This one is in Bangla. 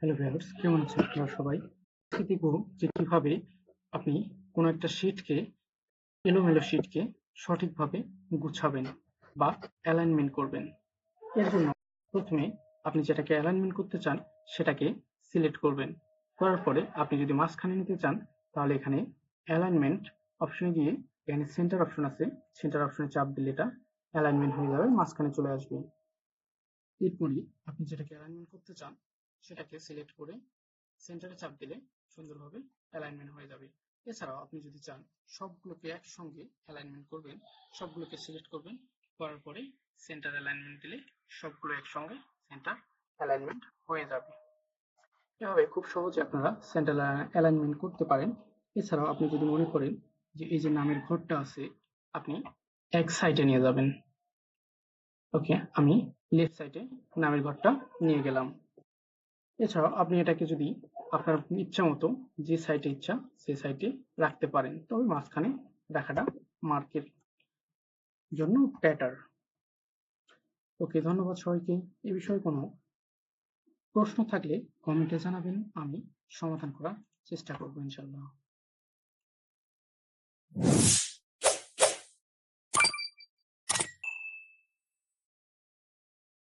হ্যালো ভিউয়ার্স, কেমন আছেন আপনারা সবাই? আজকে দেখব যে কিভাবে আপনি কোনো একটা শীটকে এলোমেলো শীটকে সঠিকভাবে গুছাবেন বা অ্যালাইনমেন্ট করবেন। এর জন্য প্রথমে আপনি যেটাকে অ্যালাইনমেন্ট করতে চান সেটাকে সিলেক্ট করবেন। করার পরে আপনি যদি মাঝখানে নিতে চান তাহলে এখানে অ্যালাইনমেন্ট অপশনে গিয়ে এখানে সেন্টার অপশন আছে, সেন্টার অপশনে চাপ দিলে এটা অ্যালাইনমেন্ট হয়ে যাবে, মাঝখানে চলে আসবে। এরপরে আপনি যেটাকে অ্যালাইনমেন্ট করতে চান সেটাকে সিলেক্ট করে সেন্টারে চাপ দিলে সুন্দরভাবে অ্যালাইনমেন্ট হয়ে যাবে। এছাড়াও আপনি যদি চান সবগুলোকে একসঙ্গে অ্যালাইনমেন্ট করবেন, সবগুলোকে সিলেক্ট করবেন, করার পরে সেন্টার অ্যালাইনমেন্ট দিলে সবগুলো একসঙ্গে সেন্টার অ্যালাইনমেন্ট হয়ে যাবে। এভাবে খুব সহজে আপনারা সেন্টার অ্যালাইনমেন্ট করতে পারেন। এছাড়াও আপনি যদি মনে করেন যে এই যে নামের ঘরটা আছে, আপনি এক সাইডে নিয়ে যাবেন। ওকে, আমি লেফট সাইডে নামের ঘরটা নিয়ে গেলাম। এছাড়াও আপনি এটাকে যদি আপনার ইচ্ছা মতো যে সাইটে ইচ্ছা সেই সাইটে রাখতে পারেন, তবে মাঝখানে রাখাটা মার্কের জন্য বেটার। ওকে, ধন্যবাদ সবাইকে। এই বিষয়ে কোনো প্রশ্ন থাকলে কমেন্টে জানাবেন, আমি সমাধান করার চেষ্টা করবো ইনশাল্লাহ।